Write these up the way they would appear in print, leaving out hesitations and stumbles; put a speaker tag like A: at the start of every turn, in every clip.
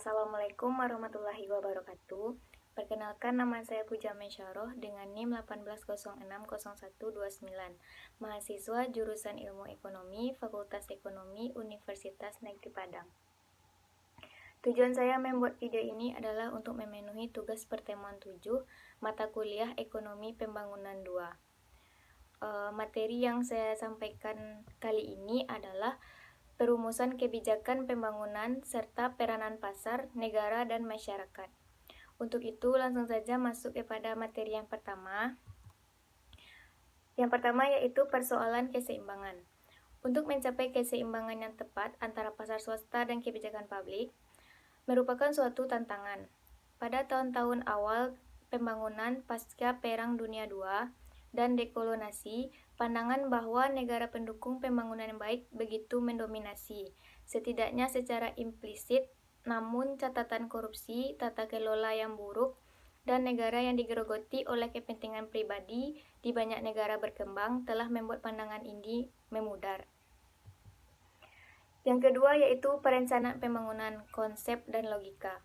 A: Assalamualaikum warahmatullahi wabarakatuh. Perkenalkan, nama saya Puja Mesyarah dengan NIM 18060129, mahasiswa jurusan Ilmu Ekonomi, Fakultas Ekonomi, Universitas Negeri Padang. Tujuan saya membuat video ini adalah untuk memenuhi tugas pertemuan 7, mata kuliah Ekonomi Pembangunan 2. Materi yang saya sampaikan kali ini adalah perumusan kebijakan pembangunan serta peranan pasar, negara, dan masyarakat. Untuk itu, langsung saja masuk kepada materi yang pertama. Yang pertama yaitu persoalan keseimbangan. Untuk mencapai keseimbangan yang tepat antara pasar swasta dan kebijakan publik, merupakan suatu tantangan. Pada tahun-tahun awal pembangunan pasca Perang Dunia II dan dekolonasi, pandangan bahwa negara pendukung pembangunan yang baik begitu mendominasi, setidaknya secara implisit, namun catatan korupsi, tata kelola yang buruk, dan negara yang digerogoti oleh kepentingan pribadi di banyak negara berkembang telah membuat pandangan ini memudar. Yang kedua yaitu perencanaan pembangunan, konsep dan logika.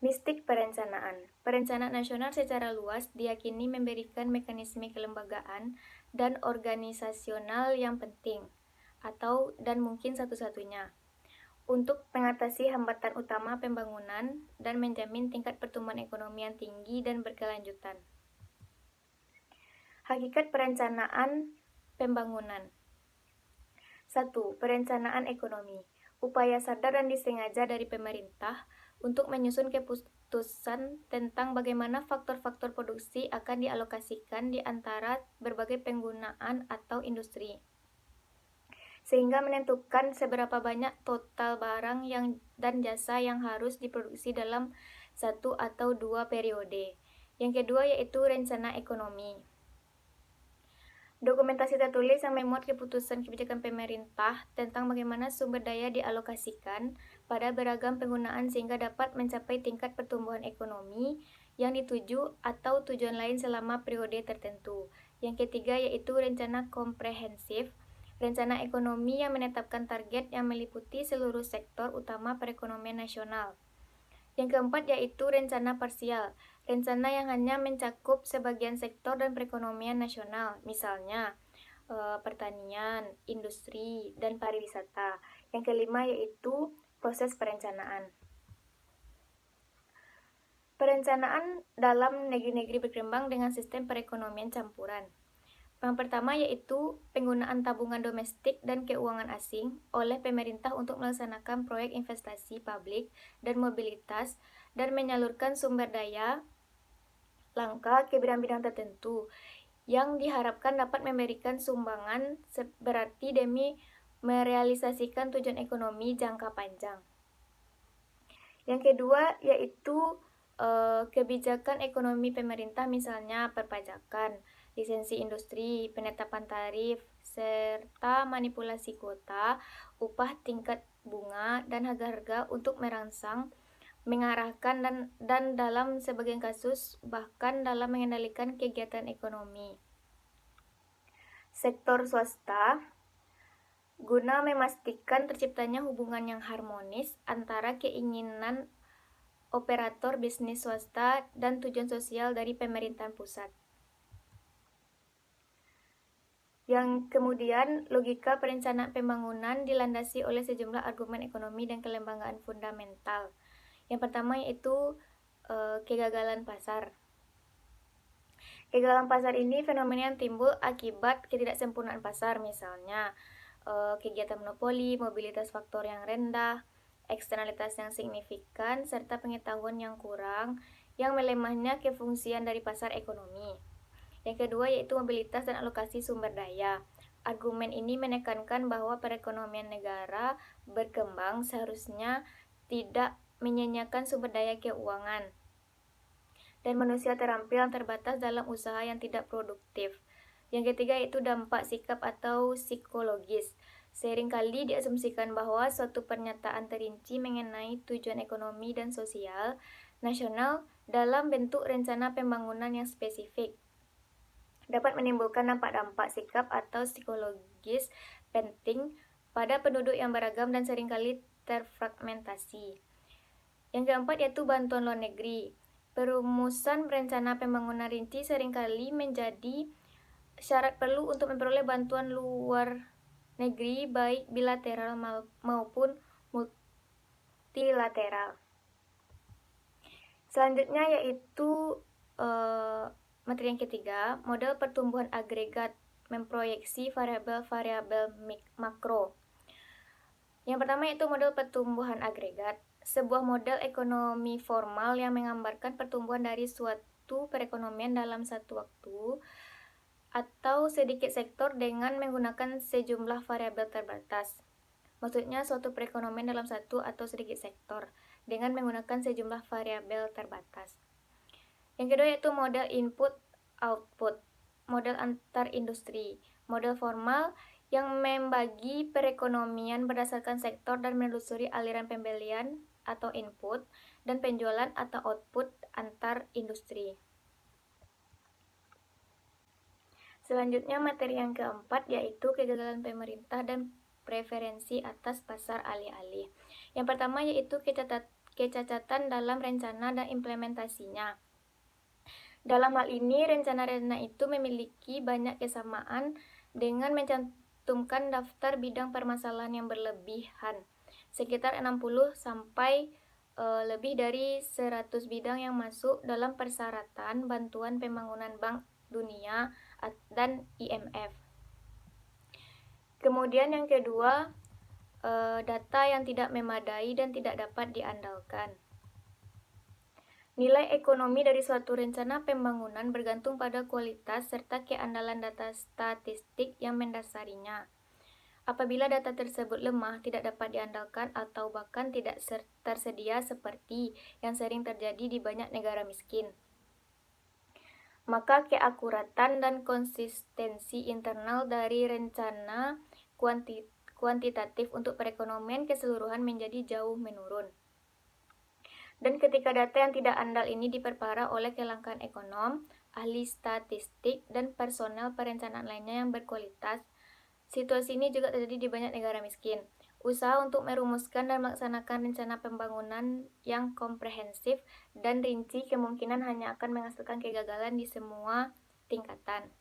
A: Mistik perencanaan. Perencanaan nasional secara luas diyakini memberikan mekanisme kelembagaan dan organisasional yang penting, dan mungkin satu-satunya, untuk mengatasi hambatan utama pembangunan dan menjamin tingkat pertumbuhan ekonomi yang tinggi dan berkelanjutan. Hakikat perencanaan pembangunan. 1. Perencanaan ekonomi. Upaya sadar dan disengaja dari pemerintah untuk menyusun keputusan tentang bagaimana faktor-faktor produksi akan dialokasikan di antara berbagai penggunaan atau industri, sehingga menentukan seberapa banyak total barang dan jasa yang harus diproduksi dalam 1 atau 2 periode. Yang kedua yaitu rencana ekonomi. Dokumentasi tertulis yang memuat keputusan kebijakan pemerintah tentang bagaimana sumber daya dialokasikan pada beragam penggunaan sehingga dapat mencapai tingkat pertumbuhan ekonomi yang dituju atau tujuan lain selama periode tertentu. Yang ketiga yaitu rencana komprehensif, rencana ekonomi yang menetapkan target yang meliputi seluruh sektor utama perekonomian nasional. Yang keempat yaitu rencana parsial, rencana yang hanya mencakup sebagian sektor dan perekonomian nasional, misalnya pertanian, industri, dan pariwisata. Yang kelima yaitu proses perencanaan. Perencanaan dalam negeri-negeri berkembang dengan sistem perekonomian campuran. Yang pertama yaitu penggunaan tabungan domestik dan keuangan asing oleh pemerintah untuk melaksanakan proyek investasi publik dan mobilitas dan menyalurkan sumber daya langka ke bidang-bidang tertentu yang diharapkan dapat memberikan sumbangan berarti demi merealisasikan tujuan ekonomi jangka panjang. Yang kedua yaitu kebijakan ekonomi pemerintah, misalnya perpajakan, lisensi industri, penetapan tarif, serta manipulasi kuota, upah, tingkat bunga, dan harga-harga untuk merangsang, mengarahkan, dan dalam sebagian kasus bahkan dalam mengendalikan kegiatan ekonomi sektor swasta guna memastikan terciptanya hubungan yang harmonis antara keinginan operator bisnis swasta dan tujuan sosial dari pemerintahan pusat. Yang kemudian, logika perencanaan pembangunan dilandasi oleh sejumlah argumen ekonomi dan kelembagaan fundamental. Yang pertama yaitu kegagalan pasar. Kegagalan pasar ini fenomena yang timbul akibat ketidaksempurnaan pasar, misalnya kegiatan monopoli, mobilitas faktor yang rendah, eksternalitas yang signifikan, serta pengetahuan yang kurang yang melemahnya kefungsian dari pasar ekonomi. Yang kedua yaitu mobilitas dan alokasi sumber daya. Argumen ini menekankan bahwa perekonomian negara berkembang seharusnya tidak menyanyiakan sumber daya keuangan dan manusia terampil yang terbatas dalam usaha yang tidak produktif. Yang ketiga yaitu dampak sikap atau psikologis. Seringkali diasumsikan bahwa suatu pernyataan terinci mengenai tujuan ekonomi dan sosial nasional dalam bentuk rencana pembangunan yang spesifik dapat menimbulkan dampak-dampak sikap atau psikologis penting pada penduduk yang beragam dan seringkali terfragmentasi. Yang keempat yaitu bantuan luar negeri. Perumusan rencana pembangunan rinci seringkali menjadi syarat perlu untuk memperoleh bantuan luar negeri baik bilateral maupun multilateral. Selanjutnya yaitu materi yang ketiga, model pertumbuhan agregat memproyeksi variabel-variabel makro. Yang pertama yaitu model pertumbuhan agregat, sebuah model ekonomi formal yang menggambarkan pertumbuhan dari suatu perekonomian dalam satu waktu atau sedikit sektor dengan menggunakan sejumlah variabel terbatas. Maksudnya suatu perekonomian dalam satu atau sedikit sektor dengan menggunakan sejumlah variabel terbatas. Yang kedua yaitu model input-output, model antar industri, model formal yang membagi perekonomian berdasarkan sektor dan menelusuri aliran pembelian atau input dan penjualan atau output antar industri. Selanjutnya materi yang keempat yaitu kegagalan pemerintah dan preferensi atas pasar alih-alih. Yang pertama yaitu kecacatan dalam rencana dan implementasinya. Dalam hal ini, rencana-rencana itu memiliki banyak kesamaan dengan mencantumkan daftar bidang permasalahan yang berlebihan, sekitar 60 sampai lebih dari 100 bidang yang masuk dalam persyaratan bantuan pembangunan Bank Dunia dan IMF. Kemudian yang kedua, data yang tidak memadai dan tidak dapat diandalkan. Nilai ekonomi dari suatu rencana pembangunan bergantung pada kualitas serta keandalan data statistik yang mendasarinya. Apabila data tersebut lemah, tidak dapat diandalkan atau bahkan tidak tersedia seperti yang sering terjadi di banyak negara miskin, maka keakuratan dan konsistensi internal dari rencana kuantitatif untuk perekonomian keseluruhan menjadi jauh menurun. Dan ketika data yang tidak andal ini diperparah oleh kelangkaan ekonom, ahli statistik, dan personel perencanaan lainnya yang berkualitas, situasi ini juga terjadi di banyak negara miskin. Usaha untuk merumuskan dan melaksanakan rencana pembangunan yang komprehensif dan rinci kemungkinan hanya akan menghasilkan kegagalan di semua tingkatan.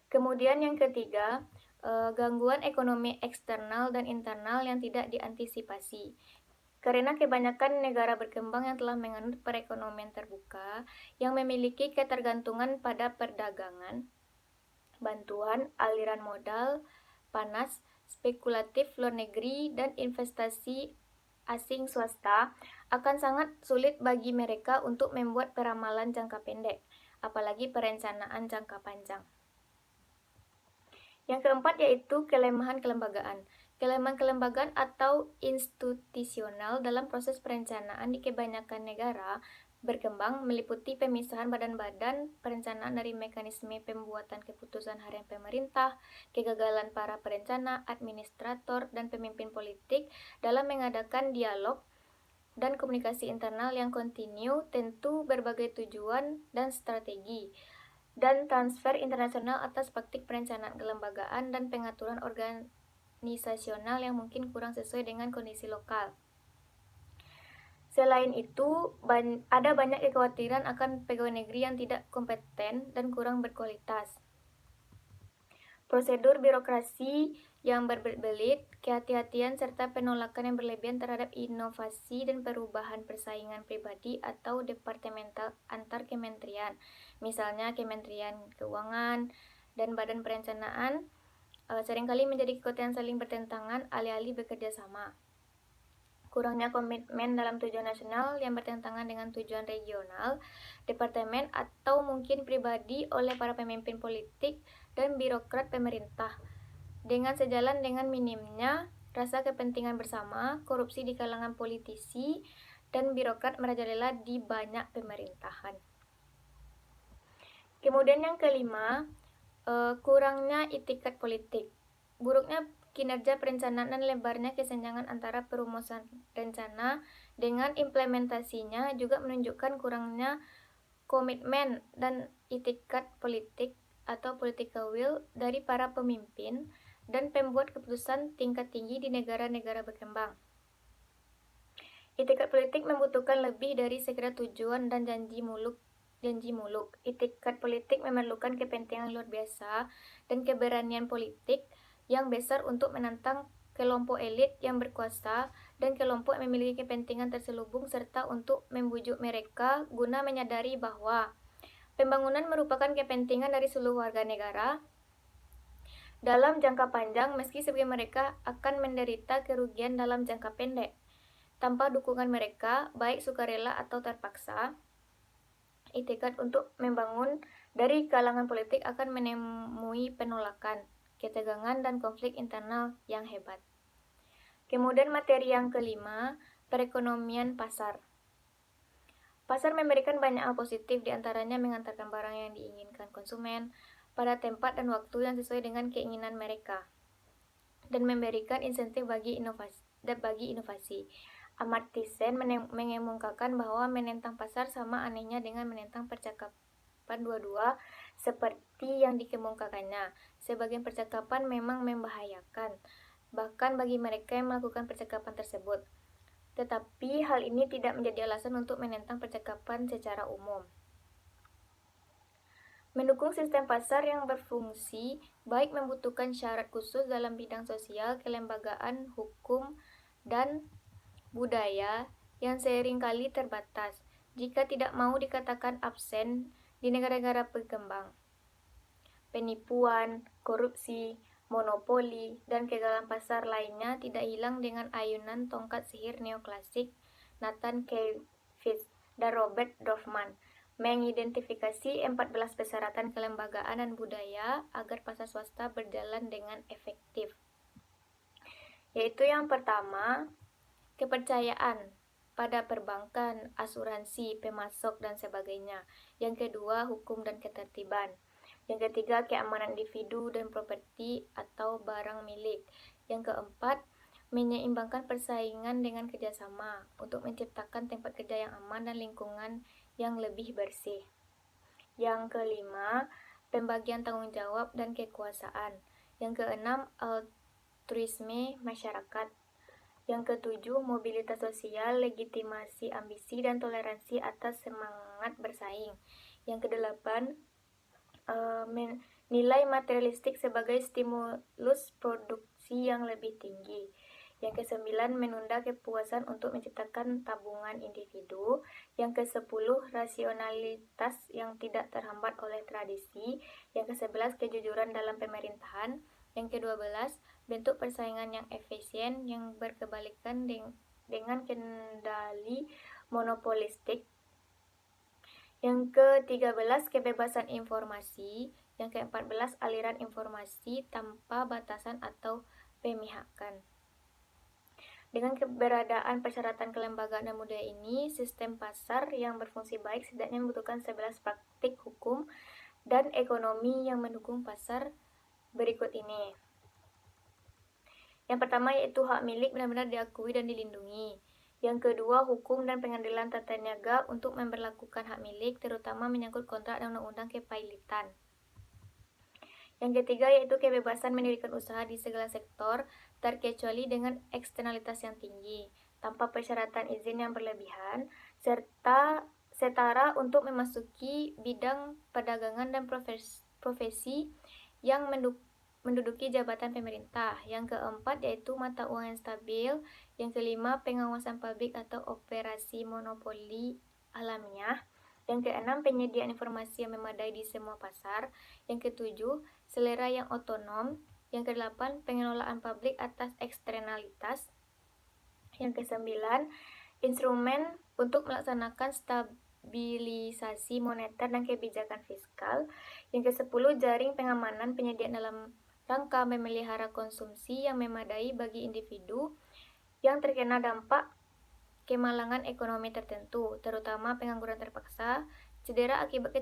A: Kemudian yang ketiga, gangguan ekonomi eksternal dan internal yang tidak diantisipasi. Karena kebanyakan negara berkembang yang telah menganut perekonomian terbuka, yang memiliki ketergantungan pada perdagangan, bantuan, aliran modal, panas, spekulatif luar negeri, dan investasi asing swasta, akan sangat sulit bagi mereka untuk membuat peramalan jangka pendek, apalagi perencanaan jangka panjang. Yang keempat yaitu kelemahan kelembagaan. Kelemahan kelembagaan atau institusional dalam proses perencanaan di kebanyakan negara berkembang meliputi pemisahan badan-badan perencanaan dari mekanisme pembuatan keputusan harian pemerintah, kegagalan para perencana, administrator, dan pemimpin politik dalam mengadakan dialog dan komunikasi internal yang kontinu, tentu berbagai tujuan dan strategi, dan transfer internasional atas praktik perencanaan kelembagaan dan pengaturan organisasional yang mungkin kurang sesuai dengan kondisi lokal. Selain itu, ada banyak kekhawatiran akan pegawai negeri yang tidak kompeten dan kurang berkualitas. Prosedur birokrasi yang berbelit, kehati-hatian serta penolakan yang berlebihan terhadap inovasi dan perubahan persaingan pribadi atau departemental antar kementerian, misalnya Kementerian Keuangan dan Badan Perencanaan, seringkali menjadi kekuatan saling bertentangan alih-alih bekerja sama. Kurangnya komitmen dalam tujuan nasional yang bertentangan dengan tujuan regional, departemen atau mungkin pribadi oleh para pemimpin politik dan birokrat pemerintah, dengan sejalan dengan minimnya rasa kepentingan bersama, korupsi di kalangan politisi dan birokrat merajalela di banyak pemerintahan. Kemudian yang kelima, kurangnya itikat politik. Buruknya kinerja perencanaan dan lebarnya kesenjangan antara perumusan rencana dengan implementasinya juga menunjukkan kurangnya komitmen dan itikat politik atau political will dari para pemimpin dan pembuat keputusan tingkat tinggi di negara-negara berkembang. Itikat politik membutuhkan lebih dari sekedar tujuan dan janji muluk. Itikat politik memerlukan kepentingan luar biasa dan keberanian politik yang besar untuk menantang kelompok elit yang berkuasa dan kelompok yang memiliki kepentingan terselubung serta untuk membujuk mereka guna menyadari bahwa pembangunan merupakan kepentingan dari seluruh warga negara dalam jangka panjang meski sebagian mereka akan menderita kerugian dalam jangka pendek. Tanpa dukungan mereka, baik sukarela atau terpaksa, itikat untuk membangun dari kalangan politik akan menemui penolakan, ketegangan, dan konflik internal yang hebat. Kemudian materi yang kelima, perekonomian pasar. Pasar memberikan banyak hal positif, diantaranya mengantarkan barang yang diinginkan konsumen pada tempat dan waktu yang sesuai dengan keinginan mereka, dan memberikan insentif bagi inovasi. Amartya Sen mengemukakan bahwa menentang pasar sama anehnya dengan menentang percakapan dua-dua seperti yang dikemukakannya. Sebagian percakapan memang membahayakan, bahkan bagi mereka yang melakukan percakapan tersebut. Tetapi hal ini tidak menjadi alasan untuk menentang percakapan secara umum. Mendukung sistem pasar yang berfungsi baik membutuhkan syarat khusus dalam bidang sosial, kelembagaan, hukum, dan budaya yang seringkali terbatas, jika tidak mau dikatakan absen di negara-negara berkembang. Penipuan, korupsi, monopoli, dan kegagalan pasar lainnya tidak hilang dengan ayunan tongkat sihir neoklasik Nathan Keyes dan Robert Dorfman mengidentifikasi 14 persyaratan kelembagaan dan budaya agar pasar swasta berjalan dengan efektif. Yaitu yang pertama, kepercayaan pada perbankan, asuransi, pemasok, dan sebagainya. Yang kedua, hukum dan ketertiban. Yang ketiga, keamanan individu dan properti atau barang milik. Yang keempat, menyeimbangkan persaingan dengan kerjasama untuk menciptakan tempat kerja yang aman dan lingkungan yang lebih bersih. Yang kelima, pembagian tanggung jawab dan kekuasaan. Yang keenam, altruisme masyarakat. Yang ketujuh, mobilitas sosial, legitimasi ambisi, dan toleransi atas semangat bersaing. Yang kedelapan, nilai materialistik sebagai stimulus produksi yang lebih tinggi. Yang kesembilan, menunda kepuasan untuk menciptakan tabungan individu. Yang kesepuluh, rasionalitas yang tidak terhambat oleh tradisi. Yang kesebelas, kejujuran dalam pemerintahan. Yang ke-12, bentuk persaingan yang efisien yang berkebalikan dengan kendali monopolistik. Yang ke-13, kebebasan informasi. Yang ke-14, aliran informasi tanpa batasan atau pemihakan. Dengan keberadaan persyaratan kelembagaan dan budaya ini, sistem pasar yang berfungsi baik setidaknya membutuhkan 11 praktik hukum dan ekonomi yang mendukung pasar berikut ini. Yang pertama yaitu hak milik benar-benar diakui dan dilindungi. Yang kedua, hukum dan pengadilan tata niaga untuk memberlakukan hak milik, terutama menyangkut kontrak dan undang-undang kepailitan. Yang ketiga yaitu kebebasan mendirikan usaha di segala sektor, terkecuali dengan eksternalitas yang tinggi, tanpa persyaratan izin yang berlebihan, serta setara untuk memasuki bidang perdagangan dan profesi yang menduduki jabatan pemerintah. Yang keempat yaitu mata uang yang stabil. Yang kelima, pengawasan publik atau operasi monopoli alamiah. Yang keenam, penyediaan informasi yang memadai di semua pasar. Yang ketujuh, selera yang otonom. Yang kedelapan, pengelolaan publik atas eksternalitas. Yang kesembilan, instrumen untuk melaksanakan stabilisasi moneter dan kebijakan fiskal. Yang ke-10, jaring pengamanan penyediaan dalam rangka memelihara konsumsi yang memadai bagi individu yang terkena dampak kemalangan ekonomi tertentu, terutama pengangguran terpaksa, cedera akibat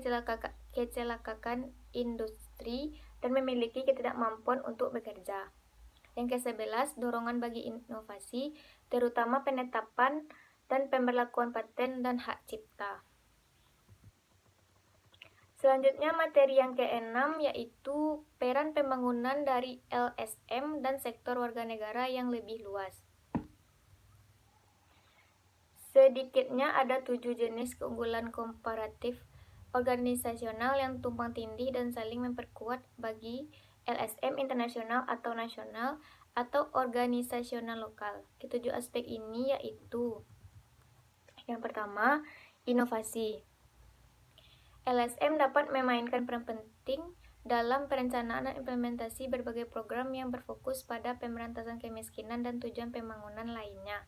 A: kecelakaan industri, dan memiliki ketidakmampuan untuk bekerja. Yang ke-11, dorongan bagi inovasi, terutama penetapan dan pemberlakuan paten dan hak cipta. Selanjutnya materi yang ke-6 yaitu peran pembangunan dari LSM dan sektor warga negara yang lebih luas. Sedikitnya ada 7 jenis keunggulan komparatif organisasional yang tumpang tindih dan saling memperkuat bagi LSM internasional atau nasional atau organisasional lokal. Ketujuh aspek ini yaitu: yang pertama, inovasi. LSM dapat memainkan peran penting dalam perencanaan dan implementasi berbagai program yang berfokus pada pemberantasan kemiskinan dan tujuan pembangunan lainnya.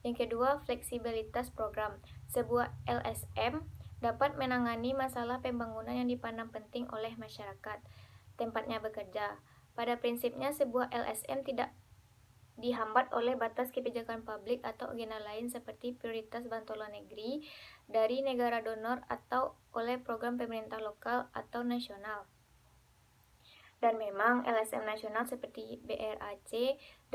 A: Yang kedua, fleksibilitas program. Sebuah LSM dapat menangani masalah pembangunan yang dipandang penting oleh masyarakat tempatnya bekerja. Pada prinsipnya, sebuah LSM tidak dihambat oleh batas kebijakan publik atau agenda lain seperti prioritas bantuan luar negeri dari negara donor atau oleh program pemerintah lokal atau nasional. Dan memang LSM nasional seperti BRAC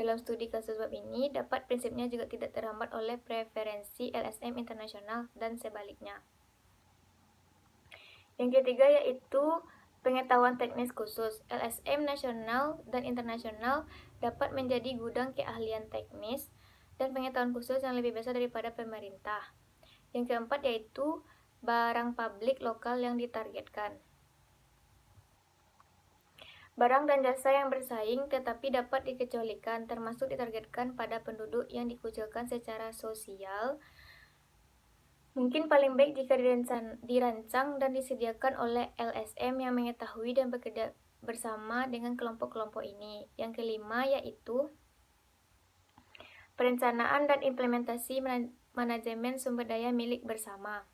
A: dalam studi kasus bab ini dapat prinsipnya juga tidak terhambat oleh preferensi LSM internasional dan sebaliknya. Yang ketiga yaitu pengetahuan teknis khusus. LSM nasional dan internasional dapat menjadi gudang keahlian teknis dan pengetahuan khusus yang lebih besar daripada pemerintah. Yang keempat yaitu barang publik lokal yang ditargetkan. Barang dan jasa yang bersaing tetapi dapat dikecualikan, termasuk ditargetkan pada penduduk yang dikucilkan secara sosial, mungkin paling baik jika dirancang dan disediakan oleh LSM yang mengetahui dan bekerja bersama dengan kelompok-kelompok ini. Yang kelima yaitu perencanaan dan implementasi manajemen sumber daya milik bersama.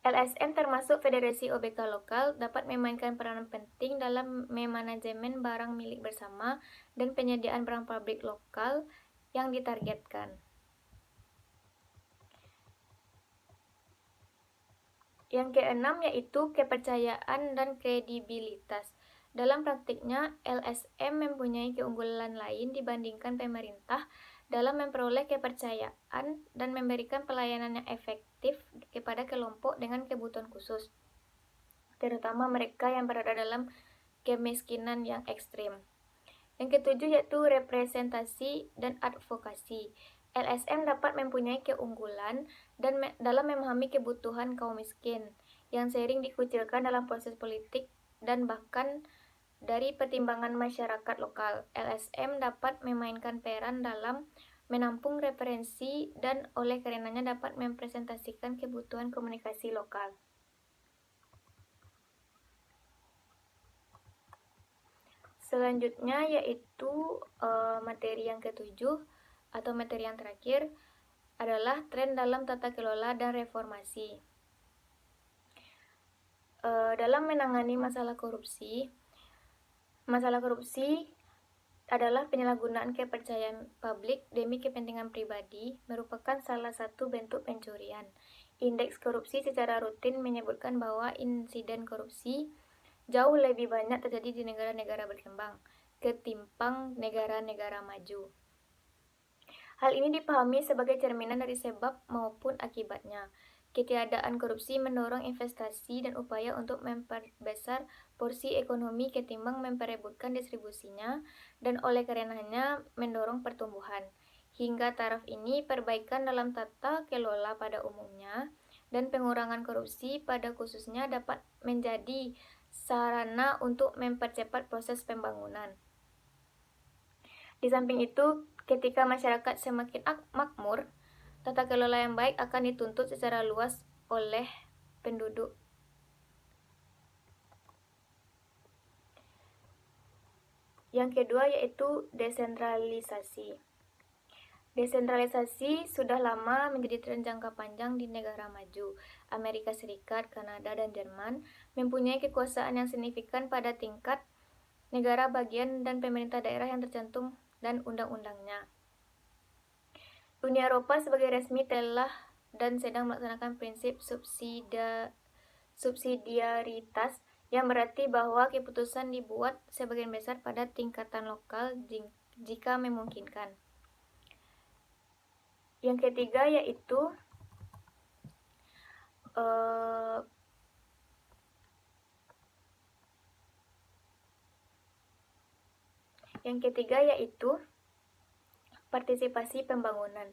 A: LSM termasuk Federasi OBK lokal dapat memainkan peranan penting dalam memanajemen barang milik bersama dan penyediaan barang pabrik lokal yang ditargetkan. Yang keenam yaitu kepercayaan dan kredibilitas. Dalam praktiknya, LSM mempunyai keunggulan lain dibandingkan pemerintah dalam memperoleh kepercayaan dan memberikan pelayanan yang efektif kepada kelompok dengan kebutuhan khusus, terutama mereka yang berada dalam kemiskinan yang ekstrim. Yang ketujuh yaitu representasi dan advokasi. LSM dapat mempunyai keunggulan dan dalam memahami kebutuhan kaum miskin yang sering dikucilkan dalam proses politik dan bahkan dari pertimbangan masyarakat lokal. LSM dapat memainkan peran dalam menampung referensi dan oleh karenanya dapat mempresentasikan kebutuhan komunikasi lokal. Selanjutnya yaitu materi yang ketujuh atau materi yang terakhir adalah tren dalam tata kelola dan reformasi. Dalam menangani masalah korupsi adalah penyalahgunaan kepercayaan publik demi kepentingan pribadi merupakan salah satu bentuk pencurian. Indeks korupsi secara rutin menyebutkan bahwa insiden korupsi jauh lebih banyak terjadi di negara-negara berkembang ketimbang negara-negara maju. Hal ini dipahami sebagai cerminan dari sebab maupun akibatnya. Ketiadaan korupsi mendorong investasi dan upaya untuk memperbesar porsi ekonomi ketimbang memperebutkan distribusinya, dan oleh karenanya mendorong pertumbuhan. Hingga taraf ini, perbaikan dalam tata kelola pada umumnya dan pengurangan korupsi pada khususnya dapat menjadi sarana untuk mempercepat proses pembangunan. Di samping itu, ketika masyarakat semakin makmur, tata kelola yang baik akan dituntut secara luas oleh penduduk. Yang kedua yaitu desentralisasi. Desentralisasi sudah lama menjadi tren jangka panjang di negara maju. Amerika Serikat, Kanada, dan Jerman mempunyai kekuasaan yang signifikan pada tingkat negara bagian dan pemerintah daerah yang tercantum dan undang-undangnya. Uni Eropa sebagai resmi telah dan sedang melaksanakan prinsip subsidiaritas yang berarti bahwa keputusan dibuat sebagian besar pada tingkatan lokal jika memungkinkan. Yang ketiga yaitu partisipasi pembangunan.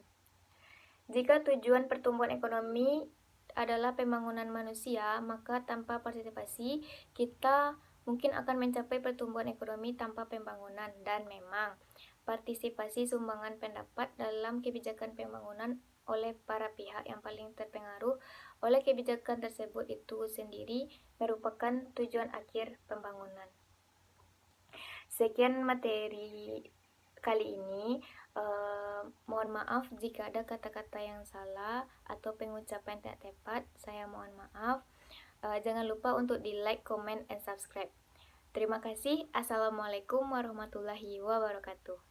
A: Jika tujuan pertumbuhan ekonomi adalah pembangunan manusia, maka tanpa partisipasi kita mungkin akan mencapai pertumbuhan ekonomi tanpa pembangunan. Dan memang partisipasi sumbangan pendapat dalam kebijakan pembangunan oleh para pihak yang paling terpengaruh oleh kebijakan tersebut itu sendiri merupakan tujuan akhir pembangunan. Sekian materi kali ini. Mohon maaf jika ada kata-kata yang salah atau pengucapan tidak tepat. Saya mohon maaf. Jangan lupa untuk di like, comment, and subscribe. Terima kasih. Assalamualaikum warahmatullahi wabarakatuh.